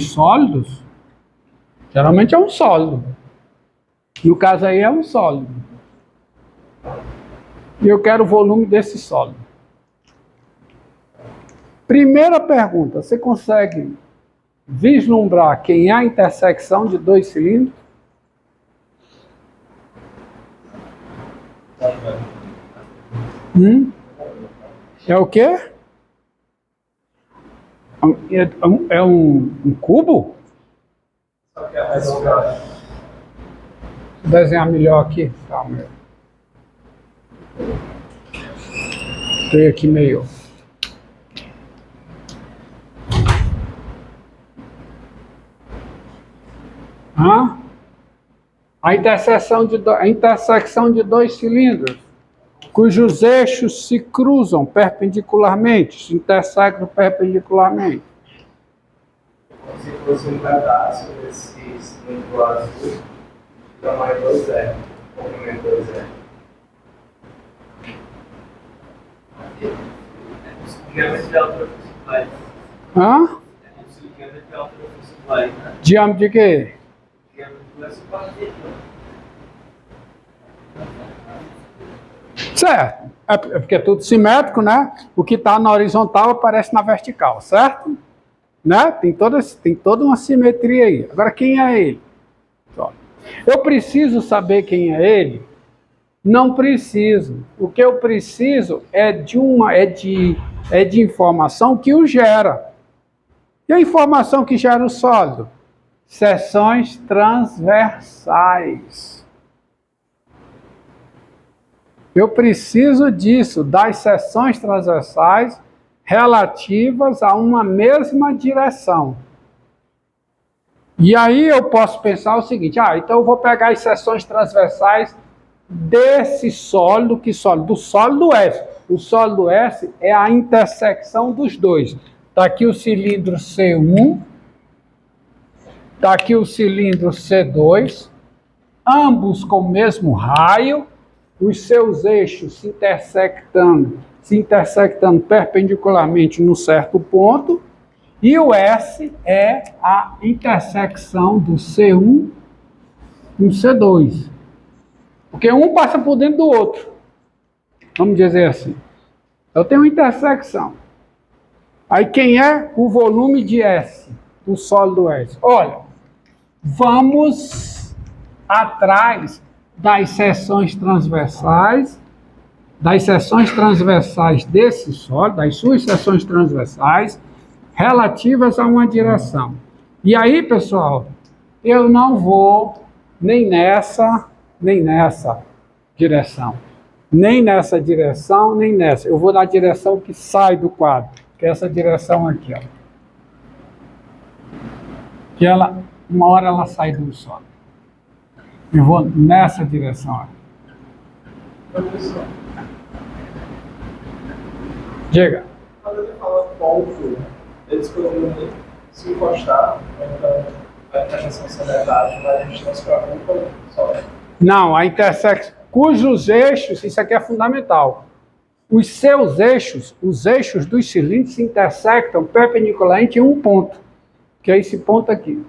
Sólidos, geralmente é um sólido. No caso aí é um sólido. E eu quero o volume desse sólido. Primeira pergunta, você consegue vislumbrar quem é a intersecção de dois cilindros? É o quê? É um cubo? Vou desenhar melhor aqui. Calma. Estou aqui meio. A intersecção de dois cilindros, cujos eixos se cruzam perpendicularmente, se intersectam perpendicularmente. Se fosse um pedaço desse cilindro azul, tamanho 2R, comprimento 2R. Diâmetro de altura principais. Diâmetro de altura principais, né? Diâmetro de quê? Diâmetro dessa parte. Certo. É porque é tudo simétrico, né? O que está na horizontal aparece na vertical, certo? Né? Tem toda uma simetria aí. Agora, quem é ele? Eu preciso saber quem é ele? Não preciso. O que eu preciso é de informação que o gera. E a informação que gera o sólido? Seções transversais. Eu preciso disso, das seções transversais relativas a uma mesma direção. E aí eu posso pensar o seguinte, então eu vou pegar as seções transversais desse sólido, do sólido S. O sólido S é a intersecção dos dois. Está aqui o cilindro C1, está aqui o cilindro C2, ambos com o mesmo raio, os seus eixos se intersectando perpendicularmente num certo ponto, e o S é a intersecção do C1 com o C2. Porque um passa por dentro do outro. Vamos dizer assim. Eu tenho uma intersecção. Aí quem é o volume de S, do sólido S? Olha, vamos atrás das seções transversais desse sólido, das suas seções transversais, relativas a uma direção. E aí, pessoal, eu não vou nem nessa direção. Nem nessa direção, nem nessa. Eu vou na direção que sai do quadro, que é essa direção aqui, ó. Que uma hora ela sai do sólido. Eu vou nessa direção aqui. Professor, Diga. quando ele fala ponto, eles podem se encostar, então vai ter essa seriedade, mas a gente não se preocupa só. Não, a intersecção, cujos eixos, isso aqui é fundamental. Os seus eixos, os eixos dos cilindros se intersectam perpendicularmente em um ponto, que é esse ponto aqui.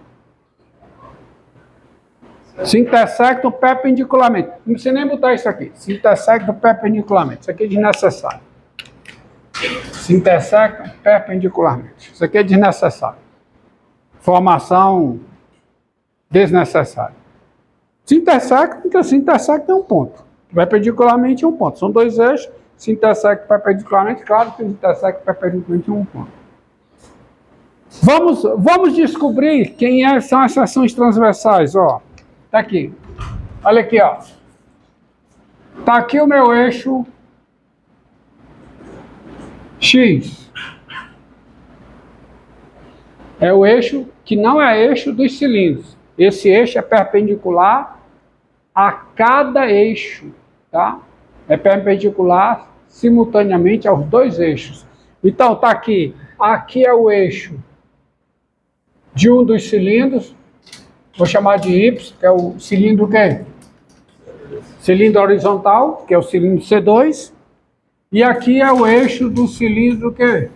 Se intersectam perpendicularmente. Não precisa nem botar isso aqui. Se intersectam perpendicularmente. Isso aqui é desnecessário. Se intersectam perpendicularmente. Isso aqui é desnecessário. Formação desnecessária. Se intersectam em um ponto. Perpendicularmente em um ponto. São dois eixos. Se intersectam perpendicularmente. Claro que se intersectam perpendicularmente em um ponto. Vamos descobrir quem são as seções transversais. Ó. Tá aqui. Olha aqui, ó. Tá aqui o meu eixo X. É o eixo que não é eixo dos cilindros. Esse eixo é perpendicular a cada eixo, tá? É perpendicular simultaneamente aos dois eixos. Então, tá aqui. Aqui é o eixo de um dos cilindros. Vou chamar de Y, que é o cilindro quê? Cilindro horizontal, que é o cilindro C2. E aqui é o eixo do cilindro quê?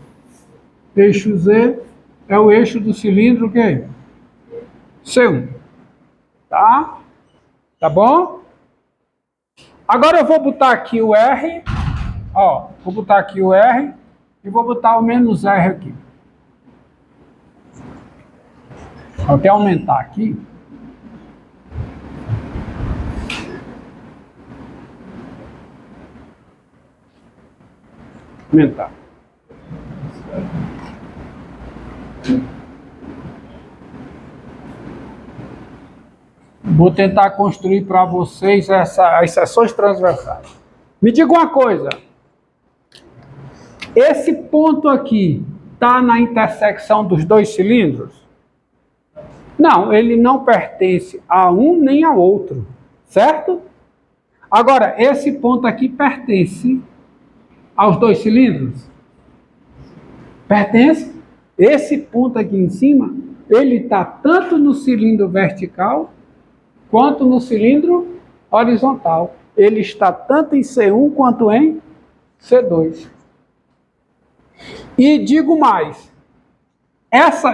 Eixo Z, é o eixo do cilindro o quê? C1. Tá? Tá bom? Agora eu vou botar aqui o R, ó, vou botar aqui o R e vou botar o menos R aqui. Vou até aumentar aqui. Aumentar. Vou tentar construir para vocês as seções transversais. Me diga uma coisa. Esse ponto aqui está na intersecção dos dois cilindros? Não, ele não pertence a um nem ao outro, certo? Agora, esse ponto aqui pertence aos dois cilindros? Pertence. Esse ponto aqui em cima, ele está tanto no cilindro vertical quanto no cilindro horizontal. Ele está tanto em C1 quanto em C2. E digo mais,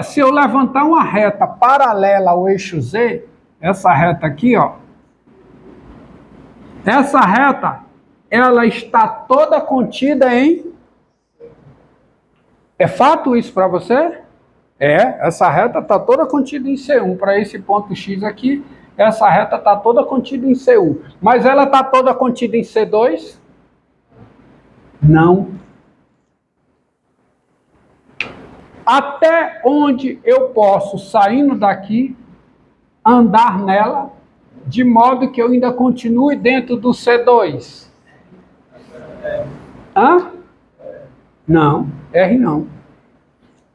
se eu levantar uma reta paralela ao eixo Z, essa reta aqui, ó, essa reta, ela está toda contida em... É fato isso para você? Essa reta está toda contida em C1. Para esse ponto X aqui, essa reta está toda contida em C1. Mas ela está toda contida em C2? Não. Até onde eu posso, saindo daqui, andar nela, de modo que eu ainda continue dentro do C2? Hã? Não, R não.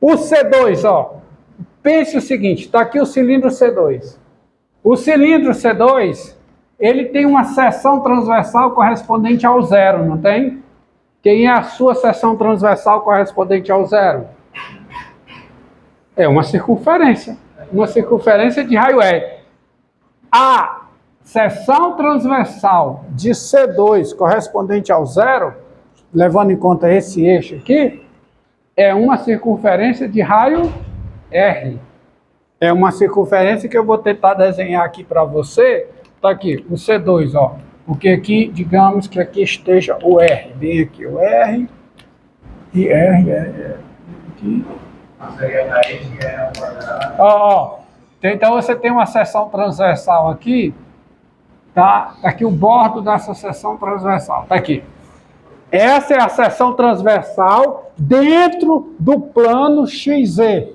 O C2, ó, pense o seguinte, está aqui o cilindro C2. O cilindro C2, ele tem uma seção transversal correspondente ao zero, não tem? Quem é a sua seção transversal correspondente ao zero? É uma circunferência de raio R. A seção transversal de C2 correspondente ao zero, levando em conta esse eixo aqui, é uma circunferência de raio R. É uma circunferência que eu vou tentar desenhar aqui para você. Está aqui, o C2, ó. Porque aqui, digamos que aqui esteja o R. Bem aqui, o R. E R. Aqui. Ó. Então você tem uma seção transversal aqui. Tá aqui o bordo dessa seção transversal. Está aqui. Essa é a seção transversal dentro do plano XZ,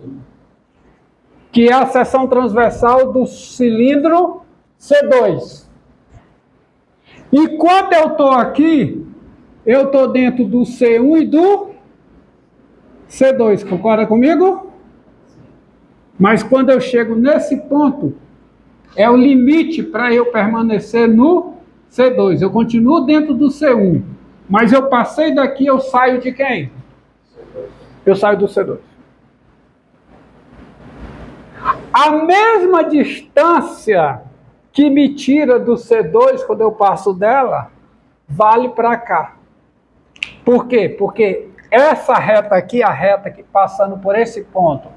que é a seção transversal do cilindro C2. E quando eu estou aqui, eu estou dentro do C1 e do C2, concorda comigo? Mas quando eu chego nesse ponto, é o limite para eu permanecer no C2. Eu continuo dentro do C1, mas eu passei daqui, eu saio de quem? Eu saio do C2. A mesma distância que me tira do C2 quando eu passo dela, vale para cá. Por quê? Porque essa reta aqui, a reta que passando por esse ponto,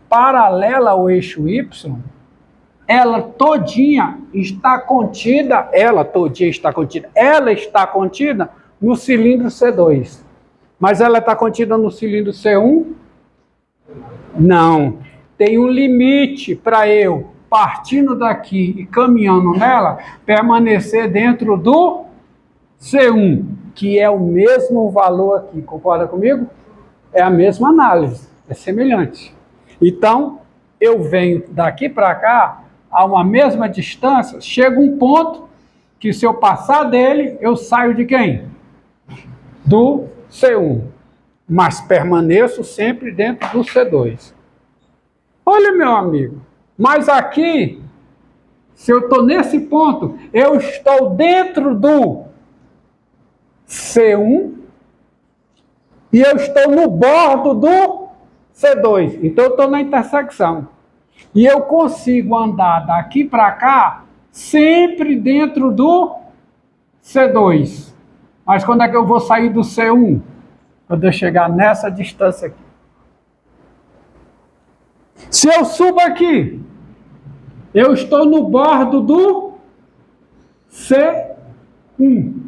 paralela ao eixo Y, ela todinha está contida, ela está contida no cilindro C2. Mas ela está contida no cilindro C1? Não. Tem um limite para eu, partindo daqui e caminhando nela, permanecer dentro do C1, que é o mesmo valor aqui. Concorda comigo? É a mesma análise, é semelhante. Então, eu venho daqui para cá, a uma mesma distância, chega um ponto que se eu passar dele, eu saio de quem? Do C1. Mas permaneço sempre dentro do C2. Olha, meu amigo, mas aqui, se eu estou nesse ponto, eu estou dentro do C1 e eu estou no bordo do C2. Então, eu estou na intersecção. E eu consigo andar daqui para cá sempre dentro do C2. Mas quando é que eu vou sair do C1? Quando eu chegar nessa distância aqui. Se eu subo aqui, eu estou no bordo do C1.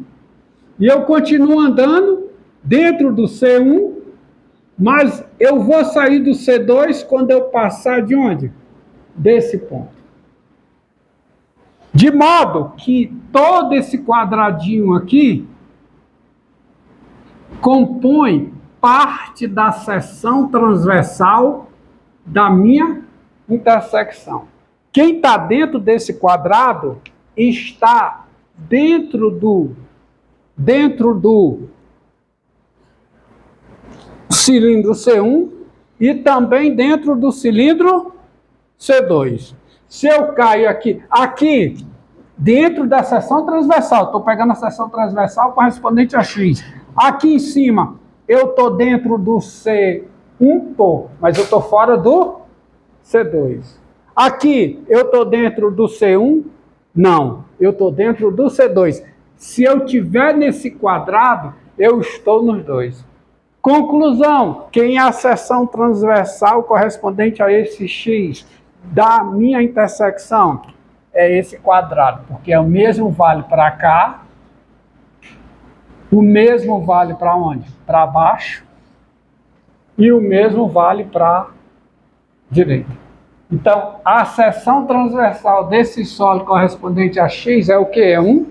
E eu continuo andando dentro do C1, mas eu vou sair do C2 quando eu passar de onde? Desse ponto. De modo que todo esse quadradinho aqui compõe parte da seção transversal da minha intersecção. Quem está dentro desse quadrado está dentro do cilindro C1 e também dentro do cilindro C2. Se eu caio aqui dentro da seção transversal, estou pegando a seção transversal correspondente a X. Aqui em cima, eu estou dentro do C1, mas eu estou fora do C2. Aqui, eu estou dentro do C1? Não, eu estou dentro do C2. Se eu estiver nesse quadrado, eu estou nos dois. Conclusão, quem é a seção transversal correspondente a esse X da minha intersecção? É esse quadrado, porque o mesmo vale para cá, o mesmo vale para onde? Para baixo, e o mesmo vale para a direita. Então, a seção transversal desse sólido correspondente a X é o quê? É um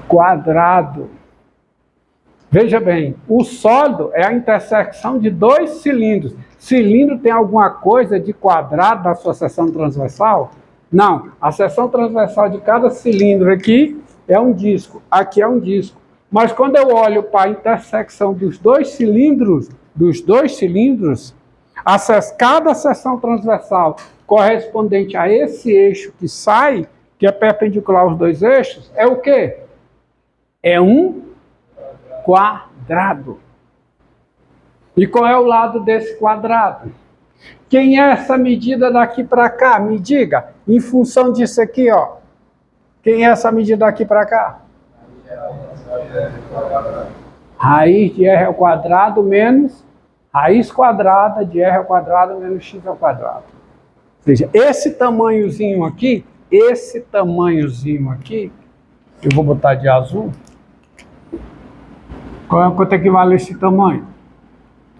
quadrado. Veja bem, o sólido é a intersecção de dois cilindros. Cilindro tem alguma coisa de quadrado na sua seção transversal? Não. A seção transversal de cada cilindro aqui é um disco. Aqui é um disco. Mas quando eu olho para a intersecção dos dois cilindros, cada seção transversal correspondente a esse eixo que sai, que é perpendicular aos dois eixos, é o quê? É um quadrado. E qual é o lado desse quadrado? Quem é essa medida daqui para cá? Me diga, em função disso aqui, ó. Quem é essa medida daqui para cá? Raiz de r ao quadrado menos raiz quadrada de r ao quadrado menos x ao quadrado. Ou seja, esse tamanhozinho aqui, eu vou botar de azul. Quanto equivale a esse tamanho?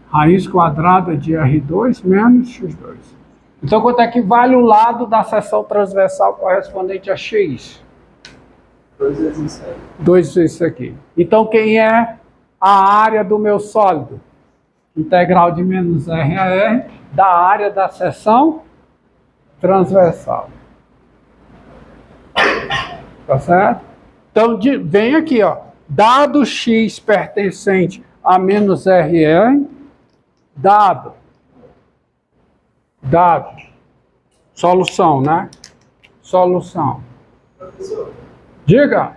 Raiz quadrada de R2 menos X2. Então, quanto equivale o lado da seção transversal correspondente a X? 2 vezes isso aí. 2 vezes isso aqui. Então, quem é a área do meu sólido? Integral de menos R a R da área da seção transversal. Tá certo? Então, vem aqui, ó. Dado X pertencente a menos RR, dado, solução, né? Solução. Professor, Diga.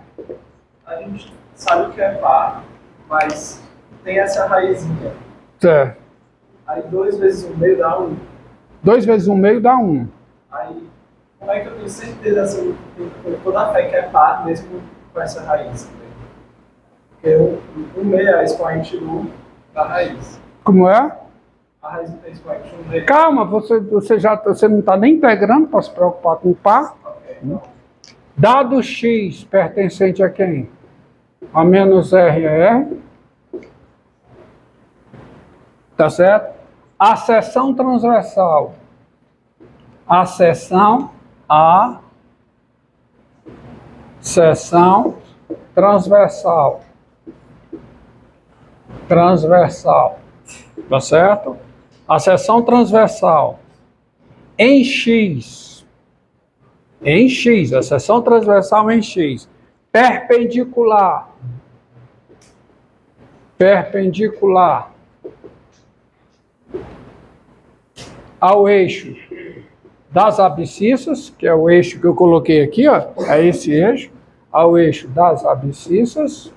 a gente sabe o que é par, mas tem essa raizinha. Certo. Aí 2 vezes 1 meio dá 1. 2 vezes 1 meio dá 1. Aí, como é que eu tenho certeza, assim, eu tô na fé que é par, mesmo com essa raiz? Porque 1 meio é a expoente 1 da raiz. Como é? A raiz não tem expoente 1 meio. Calma, você não está nem integrando para se preocupar com o par. Ok. Dado X pertencente a quem? A menos RR. Tá certo? A seção transversal. A seção transversal. Tá certo? A seção transversal em X, a seção transversal em X, perpendicular ao eixo das abscissas, que é o eixo que eu coloquei aqui, ó, é esse eixo, ao eixo das abscissas,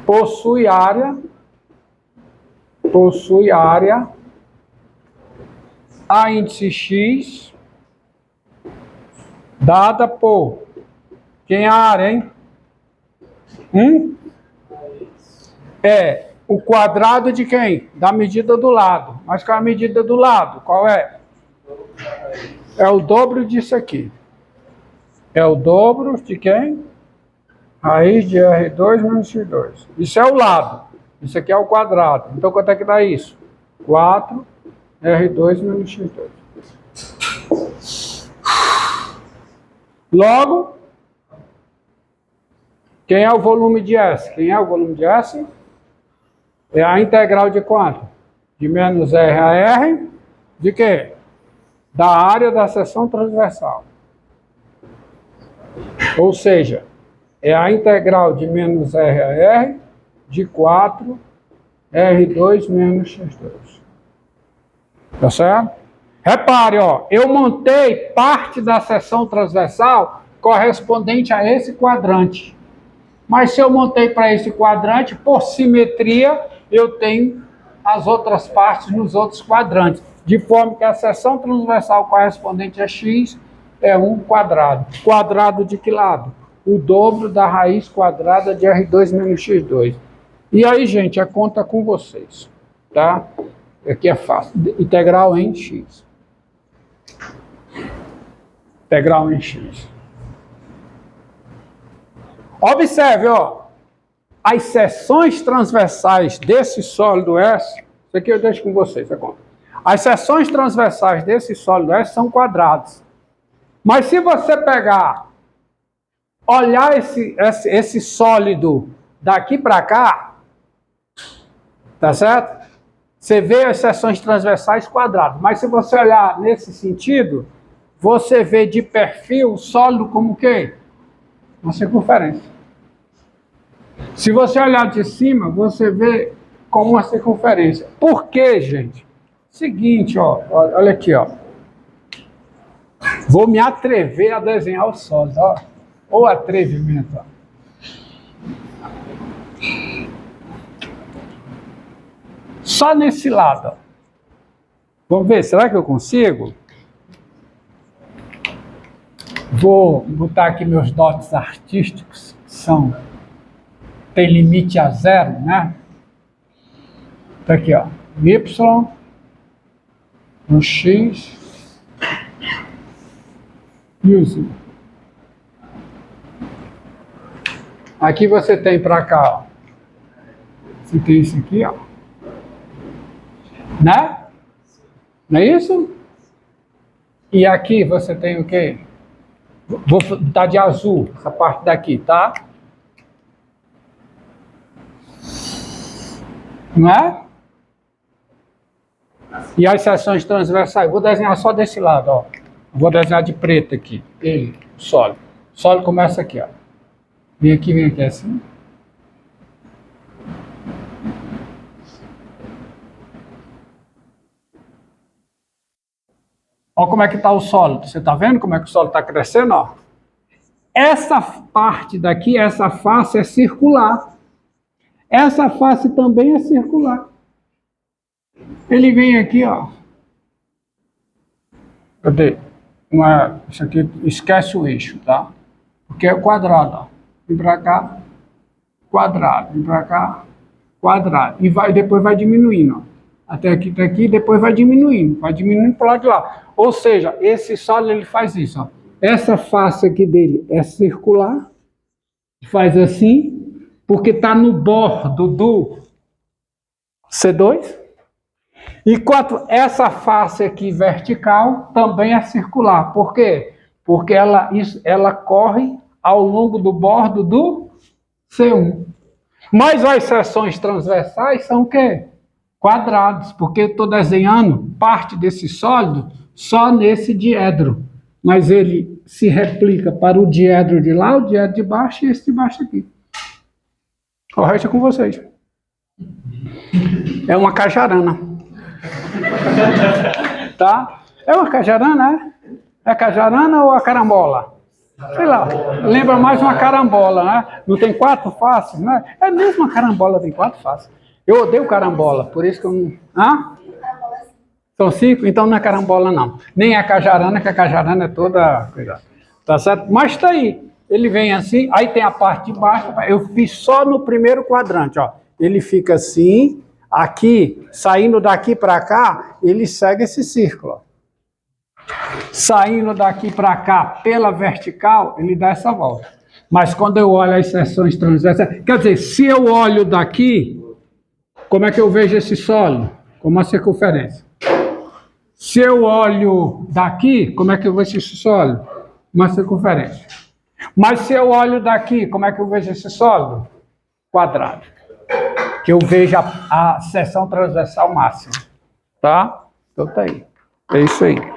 possui área a índice X dada por quem é a área, hein? É o quadrado de quem? Da medida do lado. Mas qual é a medida do lado? Qual é? É o dobro disso aqui. É o dobro de quem? Raiz de R2 menos X2. Isso é o lado. Isso aqui é o quadrado. Então, quanto é que dá isso? 4 R2 menos X2. Logo, quem é o volume de S? Quem é o volume de S? É a integral de quanto? De menos R a R, de quê? Da área da seção transversal. Ou seja, é a integral de menos R a R de 4 R2 menos X2. Tá certo? Repare, ó, eu montei parte da seção transversal correspondente a esse quadrante. Mas se eu montei para esse quadrante, por simetria, eu tenho as outras partes nos outros quadrantes. De forma que a seção transversal correspondente a x é 1 quadrado. Quadrado de que lado? O dobro da raiz quadrada de R2 menos X2. E aí, gente, a conta com vocês. Tá? Aqui é fácil. Integral em x. Integral em x. Observe, ó, as seções transversais desse sólido S, isso aqui eu deixo com vocês, a conta. As seções transversais desse sólido S são quadrados. Mas se você pegar, olhar esse sólido daqui para cá, tá certo? Você vê as seções transversais quadradas. Mas se você olhar nesse sentido, você vê de perfil o sólido como o quê? Uma circunferência. Se você olhar de cima, você vê como uma circunferência. Por quê, gente? Seguinte, ó, olha aqui, ó. Vou me atrever a desenhar o sólido, ó. Ou atrevimento, ó. Só nesse lado, ó. Vamos ver, será que eu consigo? Vou botar aqui meus dotes artísticos, que são... tem limite a zero, né? Tá aqui, ó. Y no X e o Z. Aqui você tem para cá, ó. Você tem isso aqui, ó. Né? Não é isso? E aqui você tem o quê? Vou botar de azul, essa parte daqui, tá? Não é? E as seções transversais, vou desenhar só desse lado, ó. Vou desenhar de preto aqui, ele, o sólido. O sólido começa aqui, ó. Vem aqui assim. Olha como é que está o sólido. Você está vendo como é que o sólido está crescendo? Ó? Essa parte daqui, essa face é circular. Essa face também é circular. Ele vem aqui, ó. Cadê? Isso aqui, esquece o eixo, tá? Porque é quadrado, ó. Vem para cá, quadrado. Vem para cá, quadrado. E depois vai diminuindo, ó. Até aqui, depois vai diminuindo para o lado de lá. Ou seja, esse sólido ele faz isso, ó. Essa face aqui dele é circular, faz assim, porque está no bordo do C2. Enquanto essa face aqui vertical também é circular. Por quê? Porque ela corre ao longo do bordo do C1. Mas as seções transversais são o quê? Quadrados, porque eu estou desenhando parte desse sólido só nesse diedro. Mas ele se replica para o diedro de lá, o diedro de baixo e esse de baixo aqui. O resto é com vocês. É uma cajarana. Tá? É uma cajarana, é? É cajarana ou a carambola? Sei lá, lembra mais uma carambola, né? Não tem 4 faces, né? É mesmo a carambola tem 4 faces. Eu odeio carambola, por isso que eu não... Hã? São 5? Então não é carambola, não. Nem a cajarana, que a cajarana é toda... Tá certo? Mas tá aí. Ele vem assim, aí tem a parte de baixo, eu fiz só no primeiro quadrante, ó. ele fica assim, aqui, saindo daqui para cá, ele segue esse círculo. Saindo daqui para cá pela vertical, ele dá essa volta. Mas quando eu olho as seções transversais, quer dizer, se eu olho daqui, como é que eu vejo esse sólido? Com uma circunferência. Se eu olho daqui, como é que eu vejo esse sólido? Uma circunferência. Mas se eu olho daqui, como é que eu vejo esse sólido? Quadrado. Que eu vejo a seção transversal máxima. Tá? Então tá aí. É isso aí.